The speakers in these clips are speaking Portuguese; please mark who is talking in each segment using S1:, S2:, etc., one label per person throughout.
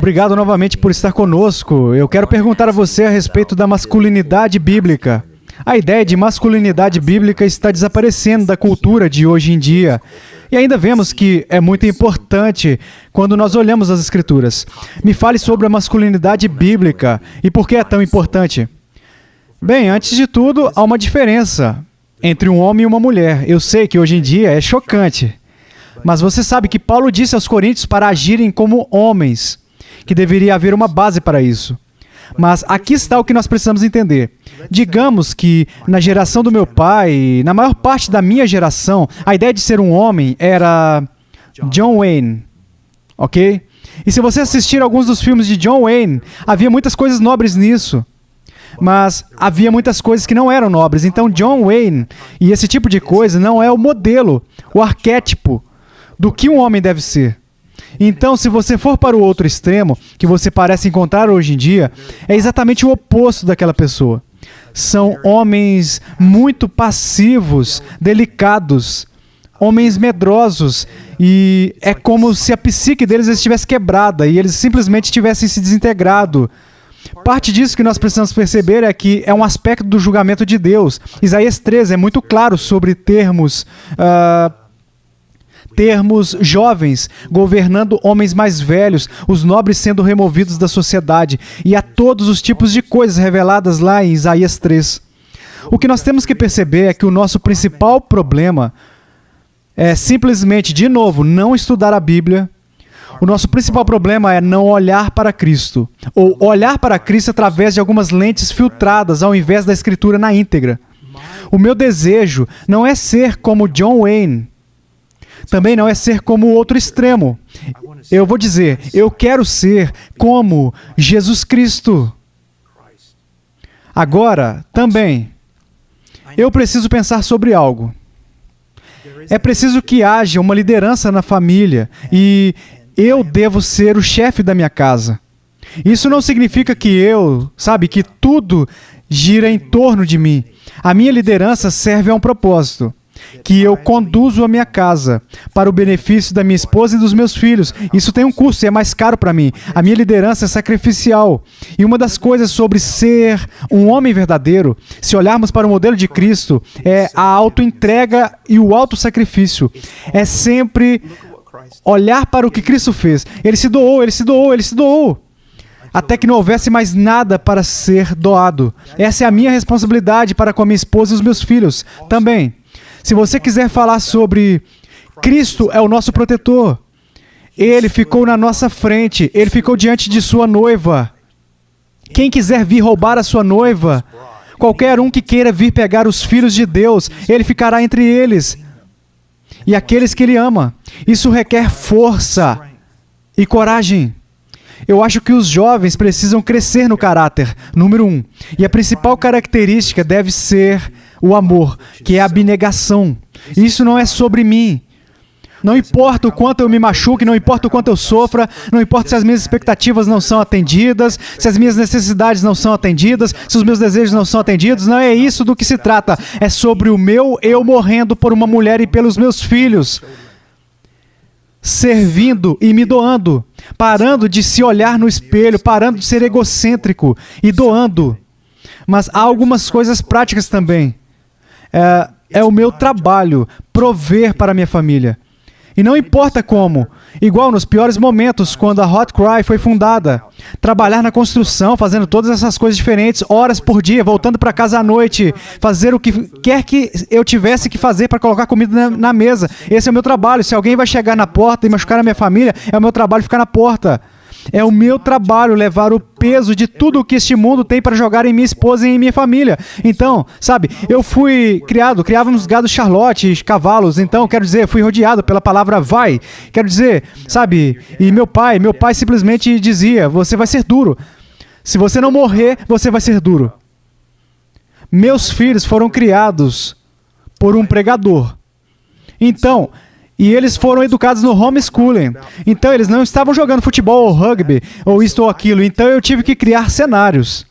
S1: Obrigado novamente por estar conosco. Eu quero perguntar a você a respeito da masculinidade bíblica. A ideia de masculinidade bíblica está desaparecendo da cultura de hoje em dia. E ainda vemos que é muito importante quando nós olhamos as Escrituras. Me fale sobre a masculinidade bíblica e por que é tão importante. Bem, antes de tudo, há uma diferença entre um homem e uma mulher. Eu sei que hoje em dia é chocante. Mas você sabe que Paulo disse aos Coríntios para agirem como homens, que deveria haver uma base para isso. Mas aqui está o que nós precisamos entender. Digamos que na geração do meu pai, na maior parte da minha geração, a ideia de ser um homem era John Wayne, ok? E se você assistir alguns dos filmes de John Wayne, havia muitas coisas nobres nisso. Mas havia muitas coisas que não eram nobres. Então John Wayne e esse tipo de coisa não é o modelo, o arquétipo do que um homem deve ser. Então, se você for para o outro extremo, que você parece encontrar hoje em dia, é exatamente o oposto daquela pessoa. São homens muito passivos, delicados, homens medrosos, e é como se a psique deles estivesse quebrada e eles simplesmente tivessem se desintegrado. Parte disso que nós precisamos perceber é que é um aspecto do julgamento de Deus. Isaías 13 é muito claro sobre termos jovens governando homens mais velhos, os nobres sendo removidos da sociedade, e há todos os tipos de coisas reveladas lá em Isaías 3. O que nós temos que perceber é que o nosso principal problema é simplesmente, de novo, não estudar a Bíblia. O nosso principal problema é não olhar para Cristo, ou olhar para Cristo através de algumas lentes filtradas ao invés da Escritura na íntegra. O meu desejo não é ser como John Wayne, também não é ser como o outro extremo. Eu vou dizer, eu quero ser como Jesus Cristo. Agora, também, eu preciso pensar sobre algo. É preciso que haja uma liderança na família e eu devo ser o chefe da minha casa. Isso não significa que que tudo gira em torno de mim. A minha liderança serve a um propósito. Que eu conduzo a minha casa para o benefício da minha esposa e dos meus filhos. Isso tem um custo e é mais caro para mim. A minha liderança é sacrificial. E uma das coisas sobre ser um homem verdadeiro, se olharmos para o modelo de Cristo, é a autoentrega e o autossacrifício. É sempre olhar para o que Cristo fez. Ele se doou, ele se doou, ele se doou. Até que não houvesse mais nada para ser doado. Essa é a minha responsabilidade para com a minha esposa e os meus filhos também. Se você quiser falar sobre Cristo é o nosso protetor, Ele ficou na nossa frente, Ele ficou diante de sua noiva. Quem quiser vir roubar a sua noiva, qualquer um que queira vir pegar os filhos de Deus, Ele ficará entre eles e aqueles que Ele ama. Isso requer força e coragem. Eu acho que os jovens precisam crescer no caráter, número 1. E a principal característica deve ser o amor, que é a abnegação. Isso não é sobre mim. Não importa o quanto eu me machuque, não importa o quanto eu sofra, não importa se as minhas expectativas não são atendidas, se as minhas necessidades não são atendidas, se os meus desejos não são atendidos, não é isso do que se trata. É sobre o meu eu morrendo por uma mulher e pelos meus filhos. Servindo e me doando, parando de se olhar no espelho, parando de ser egocêntrico e doando. Mas há algumas coisas práticas também. É o meu trabalho prover para a minha família. E não importa como, igual nos piores momentos, quando a Hot Cry foi fundada. Trabalhar na construção, fazendo todas essas coisas diferentes, horas por dia, voltando para casa à noite, fazer o que quer que eu tivesse que fazer para colocar comida na mesa. Esse é o meu trabalho. Se alguém vai chegar na porta e machucar a minha família, é o meu trabalho ficar na porta. É o meu trabalho levar o peso de tudo o que este mundo tem para jogar em minha esposa e em minha família. Então, eu fui criávamos gado Charlotte, cavalos, então, quero dizer, fui rodeado pela palavra vai. Quero dizer, e meu pai simplesmente dizia, você vai ser duro. Se você não morrer, você vai ser duro. Meus filhos foram criados por um pregador. Então, e eles foram educados no homeschooling. Então, eles não estavam jogando futebol ou rugby, ou isto ou aquilo. Então, eu tive que criar cenários.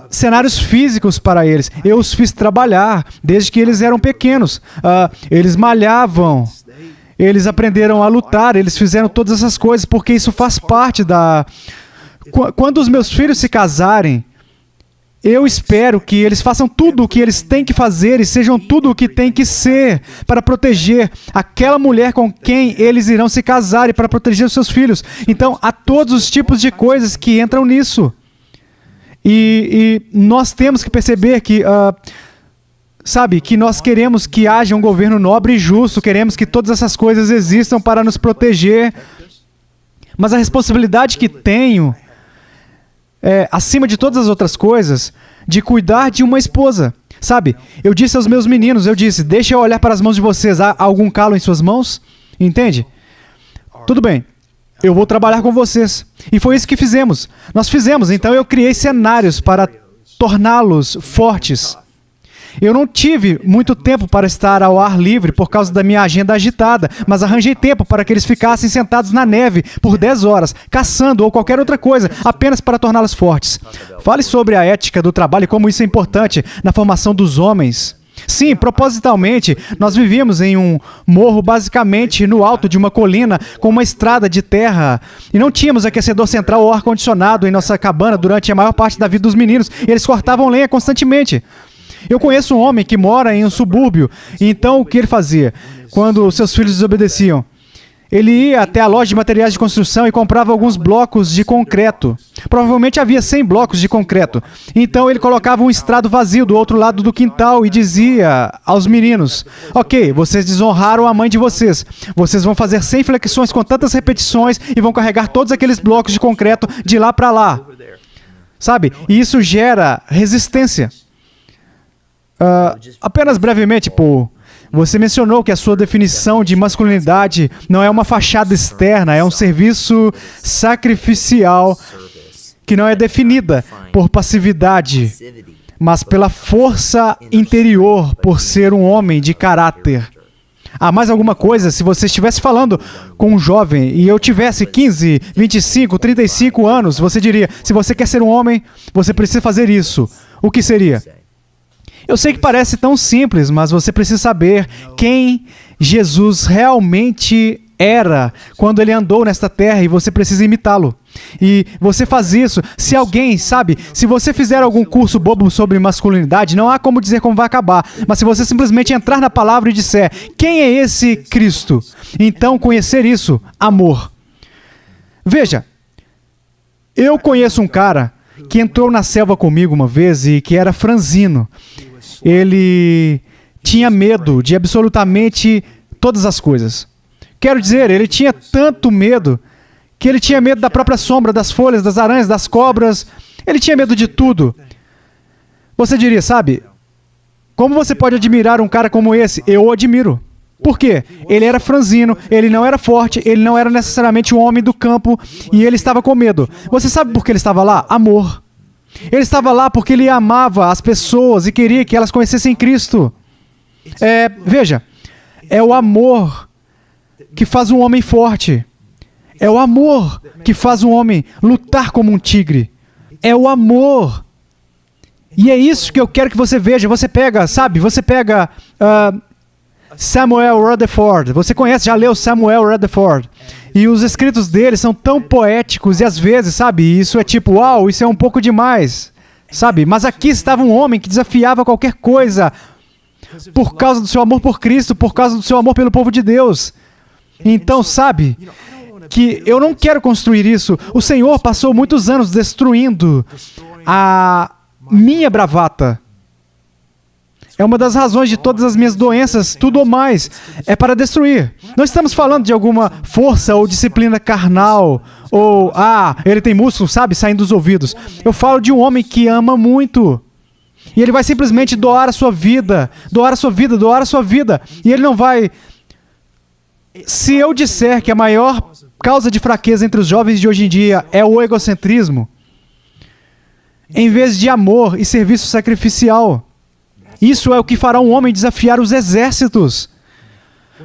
S1: Cenários físicos para eles. Eu os fiz trabalhar desde que eles eram pequenos. Eles malhavam. Eles aprenderam a lutar, eles fizeram todas essas coisas, porque isso faz parte da... Quando os meus filhos se casarem, eu espero que eles façam tudo o que eles têm que fazer e sejam tudo o que têm que ser para proteger aquela mulher com quem eles irão se casar e para proteger os seus filhos. Então, há todos os tipos de coisas que entram nisso. E nós temos que perceber que... sabe, que nós queremos que haja um governo nobre e justo, queremos que todas essas coisas existam para nos proteger, mas a responsabilidade que tenho, acima de todas as outras coisas, de cuidar de uma esposa. Sabe, eu disse aos meus meninos, deixa eu olhar para as mãos de vocês, há algum calo em suas mãos? Entende? Tudo bem, eu vou trabalhar com vocês. E foi isso que fizemos. Nós fizemos, então eu criei cenários para torná-los fortes. Eu não tive muito tempo para estar ao ar livre por causa da minha agenda agitada, mas arranjei tempo para que eles ficassem sentados na neve por 10 horas, caçando ou qualquer outra coisa, apenas para torná-los fortes. Fale sobre a ética do trabalho e como isso é importante na formação dos homens. Sim, propositalmente, nós vivíamos em um morro basicamente no alto de uma colina com uma estrada de terra e não tínhamos aquecedor central ou ar-condicionado em nossa cabana durante a maior parte da vida dos meninos. Eles cortavam lenha constantemente. Eu conheço um homem que mora em um subúrbio, e então o que ele fazia? Quando seus filhos desobedeciam, ele ia até a loja de materiais de construção e comprava alguns blocos de concreto. Provavelmente havia 100 blocos de concreto. Então ele colocava um estrado vazio do outro lado do quintal e dizia aos meninos: ok, vocês desonraram a mãe de vocês. Vocês vão fazer 100 flexões com tantas repetições e vão carregar todos aqueles blocos de concreto de lá para lá. Sabe? E isso gera resistência. Apenas brevemente, Paul, você mencionou que a sua definição de masculinidade não é uma fachada externa, é um serviço sacrificial que não é definida por passividade, mas pela força interior, por ser um homem de caráter. Há mais alguma coisa? Se você estivesse falando com um jovem e eu tivesse 15, 25, 35 anos, você diria, se você quer ser um homem, você precisa fazer isso. O que seria? Eu sei que parece tão simples, mas você precisa saber quem Jesus realmente era quando ele andou nesta terra e você precisa imitá-lo. E você faz isso. Se alguém, sabe, se você fizer algum curso bobo sobre masculinidade, não há como dizer como vai acabar. Mas se você simplesmente entrar na palavra e disser, quem é esse Cristo? Então conhecer isso, amor. Veja, eu conheço um cara que entrou na selva comigo uma vez e que era franzino. Ele tinha medo de absolutamente todas as coisas. Quero dizer, ele tinha tanto medo que ele tinha medo da própria sombra, das folhas, das aranhas, das cobras. Ele tinha medo de tudo. Você diria, sabe, como você pode admirar um cara como esse? Eu o admiro. Por quê? Ele era franzino, ele não era forte, ele não era necessariamente um homem do campo e ele estava com medo. Você sabe por que ele estava lá? Amor. Ele estava lá porque ele amava as pessoas e queria que elas conhecessem Cristo. Veja, é o amor que faz um homem forte. É o amor que faz um homem lutar como um tigre. É o amor. E é isso que eu quero que você veja. Você pega, sabe, Samuel Rutherford. Você conhece, já leu Samuel Rutherford. E os escritos dele são tão poéticos e às vezes, sabe, isso é tipo, uau, isso é um pouco demais, sabe? Mas aqui estava um homem que desafiava qualquer coisa por causa do seu amor por Cristo, por causa do seu amor pelo povo de Deus. Então, sabe, que eu não quero construir isso. O Senhor passou muitos anos destruindo a minha bravata. É uma das razões de todas as minhas doenças, tudo ou mais, é para destruir. Não estamos falando de alguma força ou disciplina carnal, ou, ele tem músculo, sabe, saindo dos ouvidos. Eu falo de um homem que ama muito. E ele vai simplesmente doar a sua vida, doar a sua vida, doar a sua vida. E ele não vai... Se eu disser que a maior causa de fraqueza entre os jovens de hoje em dia é o egocentrismo, em vez de amor e serviço sacrificial... Isso é o que fará um homem desafiar os exércitos.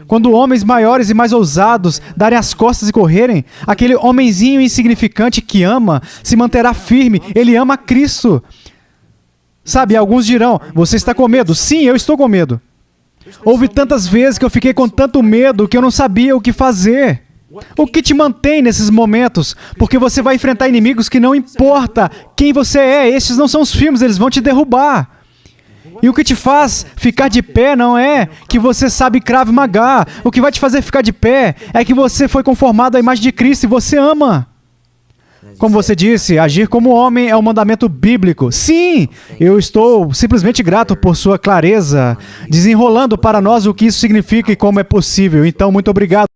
S1: Quando homens maiores e mais ousados darem as costas e correrem, aquele homenzinho insignificante que ama se manterá firme. Ele ama Cristo. Sabe, alguns dirão, você está com medo? Sim, eu estou com medo. Houve tantas vezes que eu fiquei com tanto medo que eu não sabia o que fazer. O que te mantém nesses momentos? Porque você vai enfrentar inimigos que não importa quem você é. Esses não são os filmes, eles vão te derrubar. E o que te faz ficar de pé não é que você sabe Krav Maga. O que vai te fazer ficar de pé é que você foi conformado à imagem de Cristo e você ama. Como você disse, agir como homem é um mandamento bíblico. Sim, eu estou simplesmente grato por sua clareza, desenrolando para nós o que isso significa e como é possível. Então, muito obrigado.